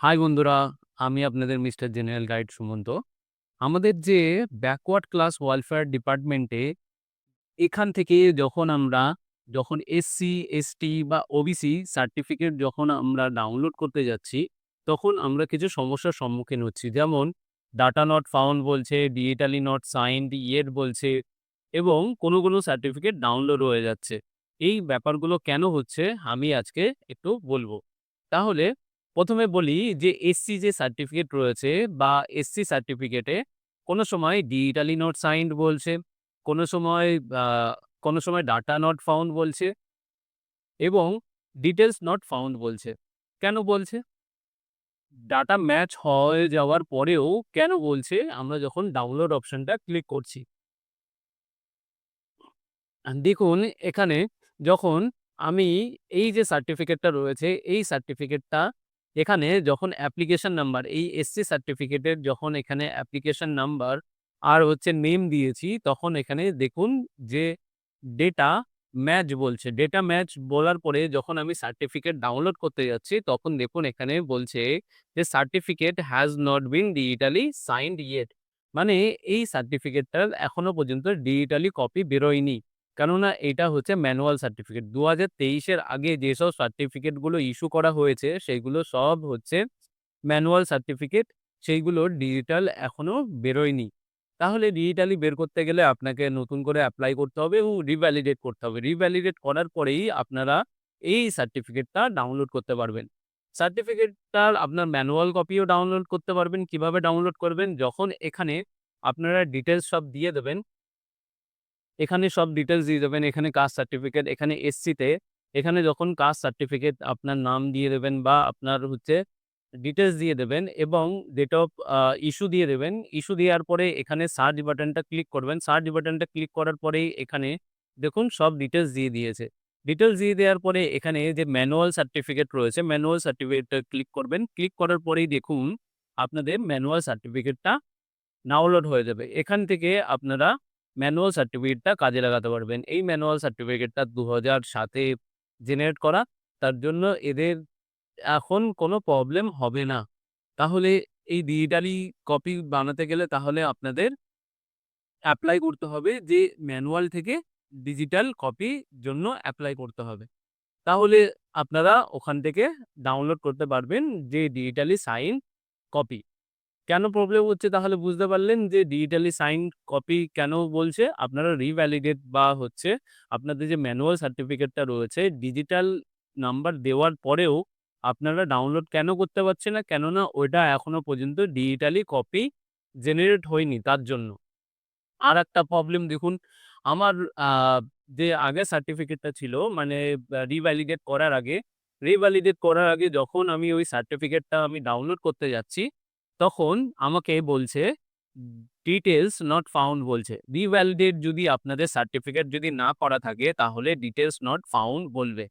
High বন্ধুরা, আমি আপনাদের মিস্টার জেনারেল গাইড সুমন্ত। আমাদের যে ব্যাকওয়ার্ড ক্লাস ওয়েলফেয়ার ডিপার্টমেন্টে এখান থেকে যখন এসসি, এসটি বা ওবিসি সার্টিফিকেট যখন আমরা ডাউনলোড করতে যাচ্ছি, তখন আমরা কিছু সমস্যার সম্মুখীন হচ্ছি। যেমন ডাটা নট ফাউন্ড বলছে, ডিজিটালি নট সাইনড ইয়েট বলছে এবং কোনো সার্টিফিকেট ডাউনলোড হয়ে যাচ্ছে। এই ব্যাপারগুলো কেন হচ্ছে আমি আজকে একটু বলব। তাহলে ১ম এ বলি যে এসসি যে সার্টিফিকেট রয়েছে বা এসসি সার্টিফিকেটে কোনো সময় ডিজিটালি নট সাইনড বলছে, কোনো সময় আ কোনো সময় ডাটা নট ফাউন্ড বলছে এবং ডিটেইলস নট ফাউন্ড বলছে। কেন বলছে? ডাটা ম্যাচ হয়ে যাওয়ার পরেও কেন বলছে? আমরা যখন ডাউনলোড অপশনটা ক্লিক করছি। দেখুন এখানে যখন আমি এই যে সার্টিফিকেটটা রয়েছে, এই সার্টিফিকেটটা এখানে যখন অ্যাপ্লিকেশন নাম্বার এই এসসি সার্টিফিকেটের যখন এখানে অ্যাপ্লিকেশন নাম্বার আর হচ্ছে নেম দিয়েছি, তখন এখানে দেখুন যে ডেটা ম্যাচ বলছে। ডেটা ম্যাচ বলার পরে যখন আমি সার্টিফিকেট ডাউনলোড করতে যাচ্ছি, তখন দেখুন এখানে বলছে যে certificate has not been digitally signed yet. মানে এই সার্টিফিকেটটার এখনো পর্যন্ত ডিজিটালি কপি বেরোয়নি। কেননা এটা হচ্ছে ম্যানুয়াল সার্টিফিকেট। ২০২৩ এর আগে যেসব সার্টিফিকেটগুলো ইস্যু করা হয়েছে, সেগুলো সব হচ্ছে ম্যানুয়াল সার্টিফিকেট। সেইগুলোর ডিজিটাল এখনো বেরোয়নি। তাহলে ডিজিটালি বের করতে গেলে আপনাকে নতুন করে এপ্লাই করতে হবে এবং রিভ্যালিডেট করতে হবে। রিভ্যালিডেট করার পরেই আপনারা এই সার্টিফিকেটটা ডাউনলোড করতে পারবেন। সার্টিফিকেটটার আপনার ম্যানুয়াল কপিও ডাউনলোড করতে পারবেন। কিভাবে ডাউনলোড করবেন? যখন এখানে আপনারা ডিটেইলস সব দিয়ে দেবেন, এখানে সব ডিটেইলস দিয়ে দেবেন। এখানে কাস্ট সার্টিফিকেট, এখানে এসসি এখানে যখন কাস্ট সার্টিফিকেট আপনার নাম দিয়ে দেবেন বা আপনার হচ্ছে ডিটেইলস দিয়ে দেবেন এবং ডেট অফ ইস্যু দিয়ে দেবেন। ইস্যু দেওয়ার পরে এখানে সার্চ বাটনটা ক্লিক করবেন। সার্চ বাটনটা ক্লিক করার পরেই এখানে দেখুন সব ডিটেইলস দিয়ে দিয়েছে। ডিটেইলস দিয়ে দেওয়ার পরে এখানে যে ম্যানুয়াল সার্টিফিকেট রয়েছে, ম্যানুয়াল সার্টিফিকেটটা ক্লিক করবেন। ক্লিক করার পরেই দেখুন আপনাদের ম্যানুয়াল সার্টিফিকেটটা ডাউনলোড হয়ে যাবে। এখান থেকে আপনারা ম্যানুয়াল সার্টিফিকেটটা কাজে লাগাতে পারবেন। এই ম্যানুয়াল সার্টিফিকেটটা ২০০৭ এ জেনারেট করা। তার জন্য এদের এখন কোনো প্রবলেম হবে না। তাহলে এই ডিজিটালি কপি বানাতে গেলে তাহলে আপনাদের এপ্লাই করতে হবে যে ম্যানুয়াল থেকে ডিজিটাল কপির জন্য এপ্লাই করতে হবে। তাহলে আপনারা ওখান থেকে ডাউনলোড করতে পারবেন যে ডিজিটালি সাইন কপি। কেন প্রবলেম হচ্ছে তাহলে বুঝতে পারলেন যে ডিজিটালি সাইন কপি কেন বলছে? আপনারা রিভ্যালিডেট বা হচ্ছে আপনাদের যে ম্যানুয়াল সার্টিফিকেটটা রয়েছে ডিজিটাল নাম্বার দেওয়ার পরেও আপনারা ডাউনলোড কেন করতে পারছেন না? কেননা ওইটা এখনো পর্যন্ত ডিজিটালি কপি জেনারেট হয়নি তার জন্য। আরেকটা প্রবলেম দেখুন, আমার আ যে আগের সার্টিফিকেটটা ছিল মানে রিভ্যালিডেট করার আগে যখন আমি ওই সার্টিফিকেটটা আমি ডাউনলোড করতে যাচ্ছি, তখন আমাকে বলছে ডিটেইলস নট ফাউন্ড বলছে। রিভ্যালিডেট যদি আপনাদের সার্টিফিকেট যদি না করা থাকে তাহলে ডিটেইলস নট ফাউন্ড বলবে।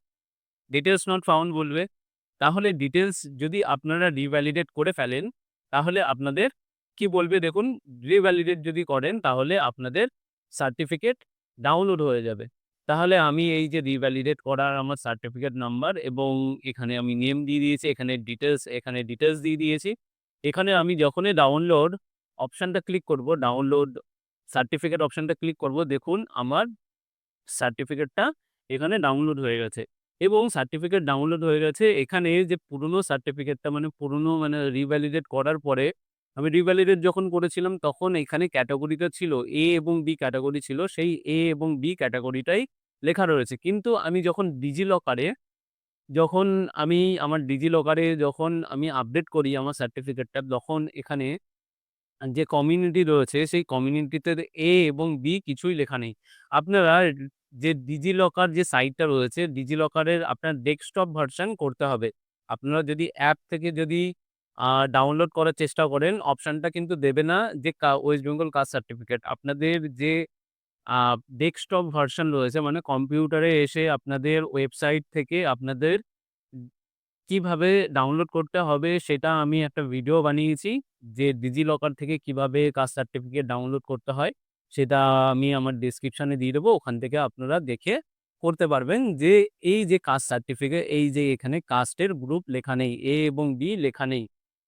ডিটেইলস নট ফাউন্ড বলবে। তাহলে ডিটেইলস যদি আপনারা রিভ্যালিডেট করে ফেলেন, তাহলে আপনাদের কি বলবে দেখুন, রিভ্যালিডেট যদি করেন তাহলে আপনাদের সার্টিফিকেট ডাউনলোড হয়ে যাবে। তাহলে আমি এই যে রিভ্যালিডেট করার আমার সার্টিফিকেট নাম্বার এবং এখানে আমি নেম দিয়ে দিয়েছি, এখানে ডিটেইলস দিয়ে দিয়েছি। এখানে আমি যখনই ডাউনলোড অপশনটা ক্লিক করব, ডাউনলোড সার্টিফিকেট অপশনটা ক্লিক করব, দেখুন আমার সার্টিফিকেটটা এখানে ডাউনলোড হয়ে গেছে এবং সার্টিফিকেট ডাউনলোড হয়ে গেছে। এখানে যে পুরনো সার্টিফিকেটটা মানে রিভ্যালিডেট করার পরে আমি রিভ্যালিডেট যখন করেছিলাম তখন এখানে ক্যাটেগরিটা ছিল A এবং B ক্যাটেগরি ছিল। সেই A এবং B ক্যাটেগরিটাই লেখা রয়েছে। কিন্তু আমি যখন আমি আমার ডিজিলকারে যখন আমি আপডেট করি আমার সার্টিফিকেটটা, তখন এখানে যে কমিউনিটি রয়েছে সেই কমিউনিটিতে A এবং B কিছুই লেখা নেই। আপনারা যে ডিজিলকার যে সাইটটা রয়েছে, ডিজিলকারের আপনার ডেস্কটপ ভার্সন করতে হবে। আপনারা যদি অ্যাপ থেকে যদি ডাউনলোড করার চেষ্টা করেন, অপশনটা কিন্তু দেবে না যে ওয়েস্ট বেঙ্গল কাস্ট সার্টিফিকেট। আপনাদের যে আ ডেস্কটপ ভার্সন রয়েছে মানে কম্পিউটারে এসে আপনাদের ওয়েবসাইট থেকে আপনাদের কিভাবে ডাউনলোড করতে হবে সেটা আমি একটা ভিডিও বানিয়েছি। যে ডিজিলকার থেকে কিভাবে কাস্ট সার্টিফিকেট ডাউনলোড করতে হয়, সেটা আমি আমার ডেসক্রিপশনে দিয়ে দেবো। ওখান থেকে আপনারা দেখে করতে পারবেন। যে এই যে কাস্ট সার্টিফিকেট, এই যে এখানে কাস্টের গ্রুপ লেখা নেই, A এবং B লেখা নেই।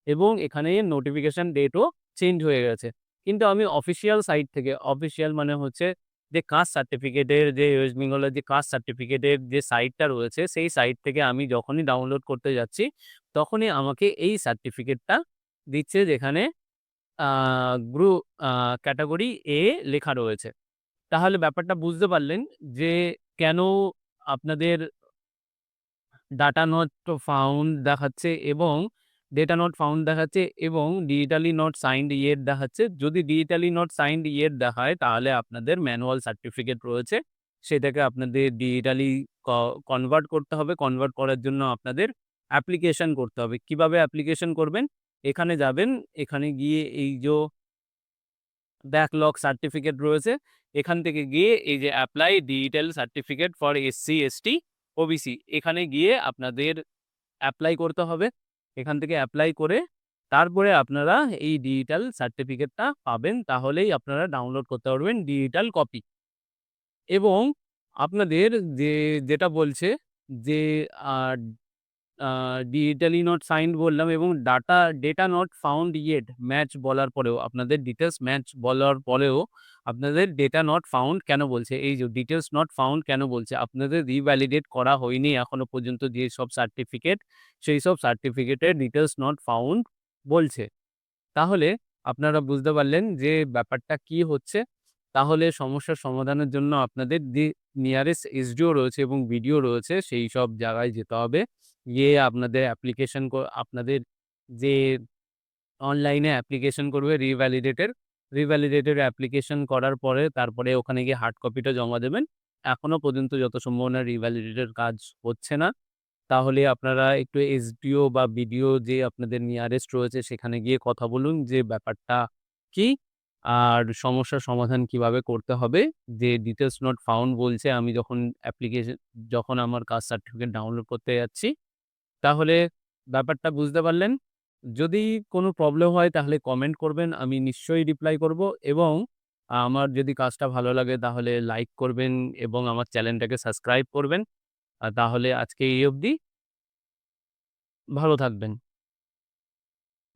এবং এখানে নোটিফিকেশন ডেটও চেঞ্জ হয়ে গেছে। কিন্তু আমি অফিসিয়াল সাইট থেকে, অফিসিয়াল মানে হচ্ছে যে কাস্ট সার্টিফিকেটের যে ওয়েস্ট বেঙ্গলের যে কাস্ট সার্টিফিকেটের যে সাইটটা রয়েছে, সেই সাইট থেকে আমি যখনই ডাউনলোড করতে যাচ্ছি, তখনই আমাকে এই সার্টিফিকেটটা দিচ্ছে, যেখানে আ গ্রু আ ক্যাটেগরি A লেখা রয়েছে। তাহলে ব্যাপারটা বুঝতে পারলেন যে কেন আপনাদের ডাটা নট ফাউন্ড দেখাচ্ছে এবং ডেটা নট ফাউন্ড দেখাচ্ছে এবং ডিজিটালি নট সাইনড ইয়েট দেখাচ্ছে। যদি ডিজিটালি নট সাইনড ইয়েট দেখায়, তাহলে আপনাদের ম্যানুয়াল সার্টিফিকেট রয়েছে, সেটাকে আপনাদের ডিজিটালি ক কনভার্ট করতে হবে। কনভার্ট করার জন্য আপনাদের অ্যাপ্লিকেশন করতে হবে। কিভাবে অ্যাপ্লিকেশন করবেন? এখানে যাবেন, এখানে গিয়ে এই ব্যাকলগ সার্টিফিকেট রয়েছে। এখান থেকে গিয়ে এই যে apply digital certificate for SC, ST, OBC, এখানে গিয়ে আপনাদের এপ্লাই করতে হবে। এখান থেকে এপ্লাই করে তারপরে আপনারা এই ডিজিটাল সার্টিফিকেটটা পাবেন। তাহলেই আপনারা ডাউনলোড করতে পারবেন ডিজিটাল কপি। এবং আপনাদের যেটা বলছে যে আ আ ডিজিটালি নট সাইনড বললাম এবং data not found yet match বলার পরেও, আপনাদের ডিটেইলস ম্যাচ বলার পরেও আপনাদের ডেটা নট ফাউন্ড কেন বলছে? এই যে ডিটেইলস নট ফাউন্ড কেন বলছে? আপনাদের রিভ্যালিডেট করা হয়নি এখনো পর্যন্ত যেসব সার্টিফিকেট, সেইসব ডিটেইলস নট ফাউন্ড বলছে। তাহলে আপনারা বুঝতে পারলেন যে ব্যাপারটা কি হচ্ছে। তাহলে সমস্যার সমাধানের জন্য আপনাদের নিয়ারেস্ট এসডিও রয়েছে এবং বিডিও রয়েছে, সেইসব জায়গায় যেতে হবে। গিয়ে আপনাদের আপনাদের যে অনলাইনে অ্যাপ্লিকেশন করবে রিভ্যালিডেটের অ্যাপ্লিকেশন করার পরে তারপরে ওখানে গিয়ে হার্ড কপিটা জমা দেবেন। এখনো পর্যন্ত যত সম্ভব না রিভ্যালিডেটের কাজ হচ্ছে না। তাহলে আপনারা একটু এসডিও বা বিডিও যে আপনাদের নিয়ারেস্ট রয়েছে, সেখানে গিয়ে কথা বলুন যে ব্যাপারটা কি? আর সমস্যার সমাধান কিভাবে করতে হবে? যে ডিটেইলস নট ফাউন্ড বলছে, আমি যখন আমার কাস্ট সার্টিফিকেট ডাউনলোড করতে যাচ্ছি, তাহলে ব্যাপারটা বুঝতে পারলেন। যদি কোনো প্রবলেম হয় তাহলে কমেন্ট করবেন। আমি নিশ্চয়ই রিপ্লাই করব এবং আমার যদি কাজটা ভালো লাগে তাহলে লাইক করবেন এবং আমার চ্যানেলটাকে সাবস্ক্রাইব করবেন। তাহলে আজকে এই অবধি। ভালো থাকবেন।